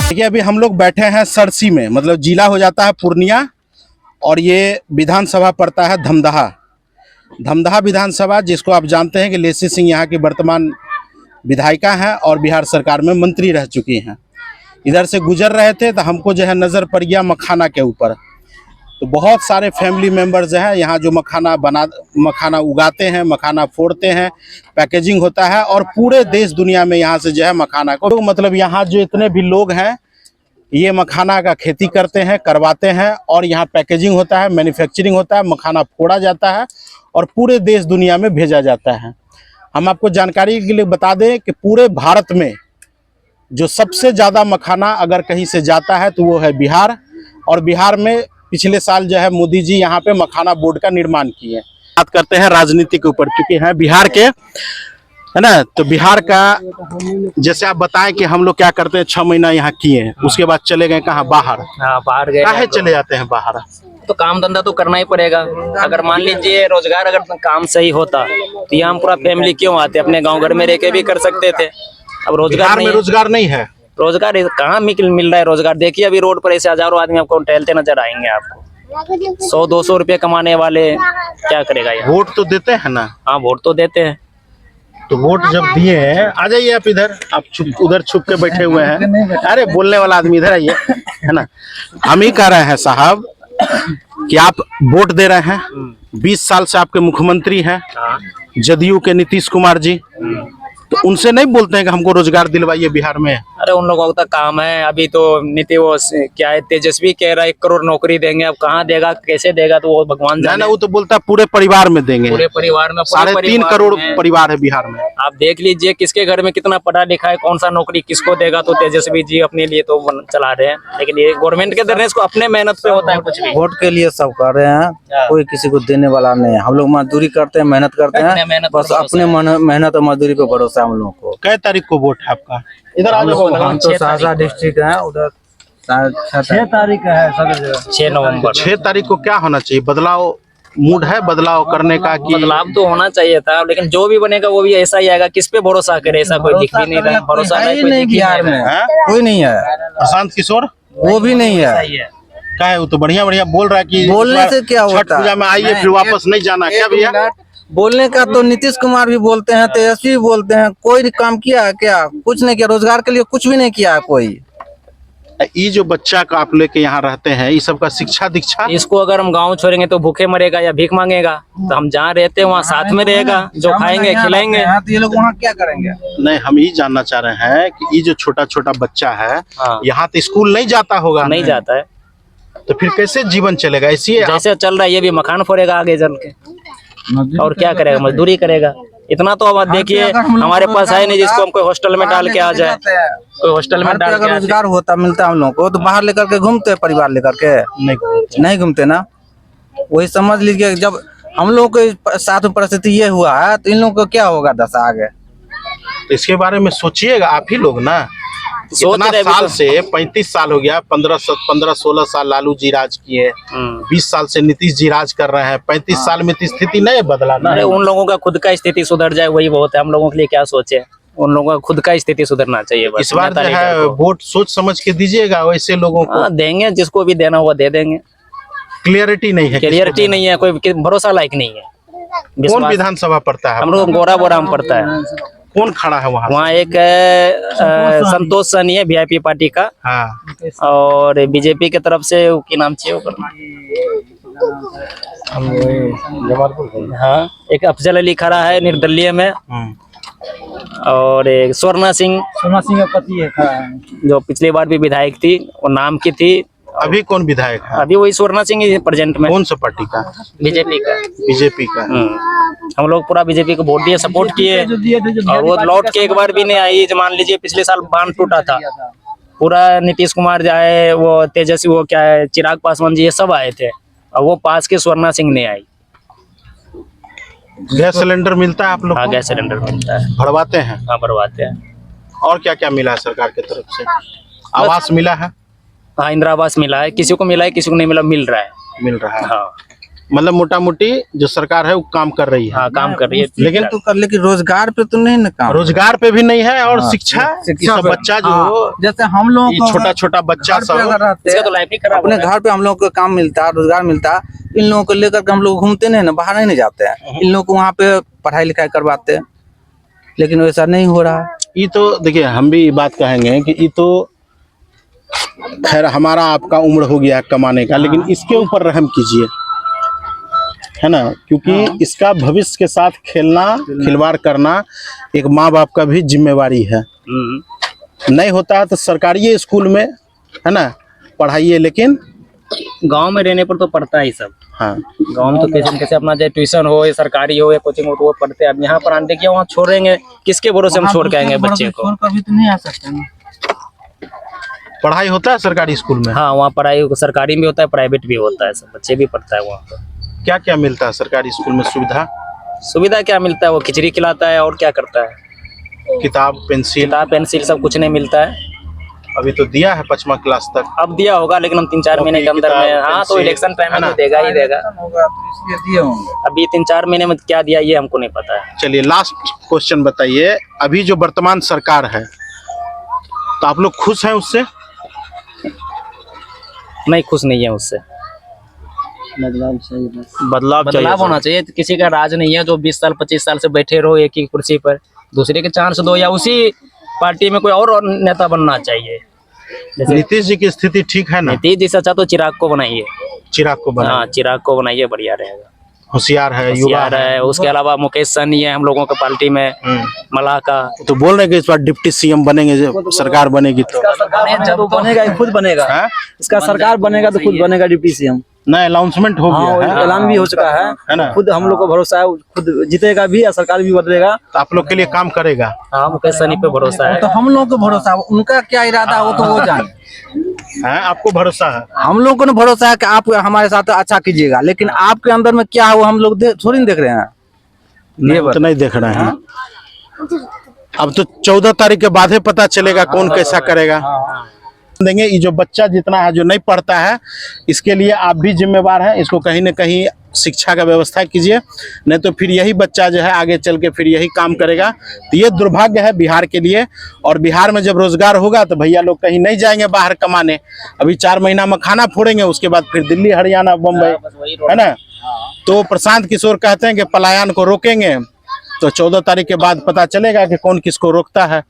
देखिए अभी हम लोग बैठे हैं सरसी में, मतलब जिला हो जाता है पूर्णिया और ये विधानसभा पड़ता है धमदाहा। धमदाहा विधानसभा, जिसको आप जानते हैं कि लेसी सिंह यहाँ की वर्तमान विधायिका हैं और बिहार सरकार में मंत्री रह चुकी हैं। इधर से गुजर रहे थे तो हमको जो है नज़र पड़ गया मखाना के ऊपर। तो बहुत सारे फैमिली मेम्बर्स हैं यहाँ जो मखाना उगाते हैं, मखाना फोड़ते हैं, पैकेजिंग होता है और पूरे देश दुनिया में यहाँ से जो है मखाना को तो मतलब यहाँ जो इतने भी लोग हैं ये मखाना का खेती करते हैं, करवाते हैं और यहाँ पैकेजिंग होता है, मैन्युफैक्चरिंग होता है, मखाना फोड़ा जाता है और पूरे देश दुनिया में भेजा जाता है। हम आपको जानकारी के लिए बता दें कि पूरे भारत में जो सबसे ज़्यादा मखाना अगर कहीं से जाता है तो वो है बिहार। और बिहार में पिछले साल जो है मोदी जी यहाँ पे मखाना बोर्ड का निर्माण किए। बात करते हैं राजनीति के ऊपर, क्योंकि हैं बिहार के, है ना। तो बिहार का जैसे आप बताएं कि हम लोग क्या करते हैं, 6 महीना यहाँ किए, उसके बाद चले गए कहाँ, बाहर। हाँ, बाहर गए। काहे चले जाते हैं बाहर? तो काम धंधा तो करना ही पड़ेगा। अगर मान लीजिए रोजगार अगर काम सही होता तो यहाँ हम पूरा फैमिली क्यों आते, अपने गांव घर में रह के भी कर सकते थे। अब रोजगार में रोजगार नहीं है। रोजगार कहाँ मिल रहा है रोजगार? देखिए अभी रोड पर ऐसे हजारों आदमी आपको टहलते नजर आएंगे। आपको 100-200 रुपये कमाने वाले क्या करेगा यार? वोट तो देते हैं ना। हाँ, वोट तो देते हैं। तो वोट जब दिए हैं, आ जाइए आप इधर, आप उधर छुप के बैठे हुए हैं। अरे बोलने वाला आदमी इधर आइए, है ना। हम ही कह रहे हैं साहब कि आप वोट दे रहे हैं, 20 साल से आपके मुख्यमंत्री हैं जदयू के नीतीश कुमार जी, तो उनसे नहीं बोलते हैं कि हमको रोजगार दिलवाइए बिहार में? अरे उन लोगों का काम है। अभी तो क्या है, तेजस्वी कह रहा है 1 करोड़ नौकरी देंगे। अब कहाँ देगा, कैसे देगा, तो वो भगवान जाने। ना वो तो बोलता है पूरे परिवार में देंगे। पूरे परिवार में 3.5 करोड़ परिवार है बिहार में। आप देख लीजिए किसके घर में कितना पढ़ा लिखा है, कौन सा नौकरी किसको देगा। तो तेजस्वी जी अपने लिए तो चला रहे हैं, लेकिन ये गवर्नमेंट के दर इसको अपने मेहनत पे होता है कुछ भी। वोट के लिए सब कर रहे हैं, कोई किसी को देने वाला नहीं है। हम लोग मजदूरी करते हैं, मेहनत करते हैं, बस अपने मेहनत और मजदूरी पे भरोसा है हम लोगों को। कै तारीख को वोट है आपका? इधर आ जाओ। हम तो सहरसा डिस्ट्रिक्ट है, उधर 6 तारीख है, 6 नवंबर। 6 तारीख को क्या होना चाहिए? बदलाव मूड है बदलाव करने का कि? बदलाव तो होना चाहिए था, लेकिन जो भी बनेगा वो भी ऐसा ही आएगा। किस पे भरोसा करे, ऐसा कोई दिख भी नहीं रहा। भरोसा नहीं बिहार में कोई नहीं है। प्रशांत किशोर वो भी नहीं है। क्या है, वो तो बढ़िया बोल रहा है कि बोलने से क्या होता है? छठ पूजा में आइए फिर वापस नहीं जाना। क्या भैया बोलने का तो नीतीश कुमार भी बोलते हैं, तेजस्वी भी बोलते हैं। कोई काम किया है क्या? कुछ नहीं किया। रोजगार के लिए कुछ भी नहीं किया है कोई। ये जो बच्चा का आप लेके यहाँ रहते हैं, ये सब का शिक्षा दीक्षा, इसको अगर हम गांव छोड़ेंगे तो भूखे मरेगा या भीख मांगेगा। तो हम जहाँ रहते हैं वहाँ साथ में रहेगा, जो खाएंगे खिलाएंगे। तो ये लोग वहाँ क्या करेंगे? नहीं, हम ये जानना चाह रहे हैं कि ये जो छोटा छोटा बच्चा है यहाँ तो स्कूल नहीं जाता होगा। नहीं जाता है तो फिर कैसे जीवन चलेगा? इसी जैसे चल रहा है ये भी मकान फोड़ेगा आगे चल के, और क्या करेगा? मजदूरी करेगा। इतना तो अब देखिए हमारे पास है नहीं जिसको हम कोई हॉस्टल में डाल के आ जाए। कोई हॉस्टल में डाल के रोजगार होता मिलता हम लोग को तो बाहर लेकर के घूमते, परिवार लेकर के नहीं घूमते ना। वही समझ लीजिए, जब हम लोग के साथ में परिस्थिति ये हुआ है तो इन लोगों को क्या होगा दशा आगे? इसके बारे में सोचिएगा आप ही लोग ना। इतना साल से 35 साल हो गया, 15-16 साल लालू जी राज किए, 20 साल से नीतीश जी राज कर रहे हैं। 35 साल में स्थिति नहीं बदला ना। अरे उन लोगों का खुद का स्थिति सुधर जाए वही बहुत है। हम लोगों के लिए क्या सोचे? उन लोगों का खुद का स्थिति सुधरना चाहिए। इस बार जो है वोट सोच समझ के दीजिएगा, वैसे लोगों को देंगे, जिसको भी देना हुआ दे देंगे। क्लियरिटी नहीं है, क्लियरिटी नहीं है, कोई भरोसा लायक नहीं है। कौन विधानसभा पड़ता है? हम लोग गोरा में पड़ता है। कौन खड़ा है वहाँ? वहाँ एक संतोष सनी है VIP पार्टी का। हाँ। और बीजेपी की तरफ से की नाम चाहिए हाँ, एक अफजल अली खड़ा है निर्दलीय में। और एक स्वर्णा सिंह का पति है जो पिछली बार भी विधायक थी, वो नाम की थी। अभी कौन विधायक है? अभी वही स्वर्णा सिंह ही प्रेजेंट में। कौन सा पार्टी का? बीजेपी का। हम लोग पूरा बीजेपी को वोट दिए, सपोर्ट किए, और वो लौट के एक बार भी नहीं आई। मान लीजिए पिछले साल बांध टूटा था पूरा, नीतीश कुमार जाए, वो तेजस्वी, वो क्या है, चिराग पासवान जी, ये सब आए थे, और वो पास के स्वर्णा सिंह नहीं आई। गैस सिलेंडर मिलता है आप लोग? हाँ, गैस सिलेंडर मिलता है। भरवाते हैं? हाँ, भरवाते हैं। और क्या क्या मिला है सरकार की तरफ से? आवास मिला है? हाँ, इंदिरा आवास मिला है। किसी को मिला है, किसी को नहीं मिला, मिल रहा है। मिल रहा है। हाँ। मतलब मोटा मोटी जो सरकार है वो काम कर रही है, हाँ काम कर रही है। लेकिन तो कर, लेकिन रोजगार पे तो नहीं ना काम। रोजगार पे भी नहीं है और शिक्षा शिक्षा सब पे- बच्चा जो हाँ, जैसे हम लोग ये छोटा छोटा बच्चा घर पे सब अगर रहते इसका तो लाइफ ही खराब अपने हो गया। घर पे हम लोग को काम मिलता, रोजगार मिलता, इन लोगों को लेकर के हम लोग घूमते नहीं ना, बाहर नहीं जाते हैं, इन लोगों को वहाँ पे पढ़ाई लिखाई करवाते हैं, लेकिन वैसा नहीं हो रहा है। ये तो देखिए हम भी बात कहेंगे कि ये तो खैर हमारा आपका उम्र हो गया है कमाने का, लेकिन इसके ऊपर रहम कीजिए, है ना, क्योंकि इसका भविष्य के साथ खेलना खिलवाड़ करना एक माँ बाप का भी जिम्मेवारी है। नहीं होता है तो सरकारी स्कूल में, है ना, पढ़ाइए, लेकिन गांव में रहने पर तो पढ़ता ही सब। हाँ गांव में तो कैसे न कैसे अपना चाहे ट्यूशन हो या सरकारी हो या कोचिंग हो तो वो पढ़ते हैं। अब यहाँ पर आने देखिए वहाँ छोड़ेंगे, किसके भरोसे हम छोड़ के आएंगे बच्चे को। कभी तो नहीं आ सकते ना। पढ़ाई होता है सरकारी स्कूल में। हाँ वहाँ पढ़ाई सरकारी भी होता है, प्राइवेट भी होता है, सब बच्चे भी पढ़ता है वहाँ पर। क्या क्या मिलता है सरकारी स्कूल में सुविधा? सुविधा क्या मिलता है, वो खिचड़ी खिलाता है और क्या करता है। किताब पेंसिल किताब पेंसिल सब कुछ नहीं मिलता है। अभी तो दिया है 5वां क्लास तक। अब दिया होगा लेकिन हम 3-4 महीने के अंदर में, हाँ तो पेंसिल, इलेक्शन टाइम है में ना? तो देगा ही देगा। होगा तो इसलिए दिए होंगे। अभी 3-4 महीने में क्या दिया ये हमको नहीं पता है। चलिए लास्ट क्वेश्चन बताइए, अभी जो वर्तमान सरकार है तो आप लोग खुश हैं उससे? नहीं खुश नहीं है उससे। बदलाव होना चाहिए। किसी का राज नहीं है जो 20 साल 25 साल से बैठे रहो एक ही कुर्सी पर, दूसरे के चांस दो या उसी पार्टी में कोई और नेता बनना चाहिए। जैसे नीतीश जी की स्थिति ठीक है ना? नीतीश जी से अच्छा तो चिराग को बनाइए। चिराग को बना, हाँ चिराग को बनाइए, बढ़िया रहेगा। होशियार है, युवा होशियार है। है। उसके अलावा मुकेश सहनी है हम लोगों के पार्टी में, मलाह का। तो बोल रहे हैं कि इस बार डिप्टी सीएम बनेंगे, जब सरकार बनेगी तो। जब बनेगा ही खुद बनेगा। हाँ? इसका सरकार बनेगा तो खुद बनेगा डिप्टी सीएम। ना अनाउंसमेंट हो हाँ गया है, ऐलान भी हो चुका है ना? है। खुद हम लोग को भरोसा है, खुद जीतेगा भी और सरकार भी बदलेगा। तो आप लोग के लिए काम करेगा। हाँ मुकेश सहनी पे भरोसा है। तो हम लोग को भरोसा है, उनका क्या इरादा है वो तो वो जाने। है आपको भरोसा है? हम लोग को ना भरोसा है कि आप हमारे साथ अच्छा कीजिएगा, लेकिन आपके अंदर में क्या है वो हम लोग थोड़ी ना देख रहे हैं। नहीं, तो नहीं देख रहे हैं। अब तो 14 तारीख के बाद ही पता चलेगा कौन कैसा करेगा। देंगे ये जो बच्चा जितना है जो नहीं पढ़ता है, इसके लिए आप भी जिम्मेवार हैं। इसको कहीं ना कहीं शिक्षा का व्यवस्था कीजिए, नहीं तो फिर यही बच्चा जो है आगे चल के फिर यही काम करेगा। तो ये दुर्भाग्य है बिहार के लिए। और बिहार में जब रोजगार होगा तो भैया लोग कहीं नहीं जाएंगे बाहर कमाने। अभी 4 महीना में खाना फोड़ेंगे, उसके बाद फिर दिल्ली हरियाणा बम्बई, है ना। तो प्रशांत किशोर कहते हैं कि पलायन को रोकेंगे, तो 14 तारीख के बाद पता चलेगा कि कौन किसको रोकता है।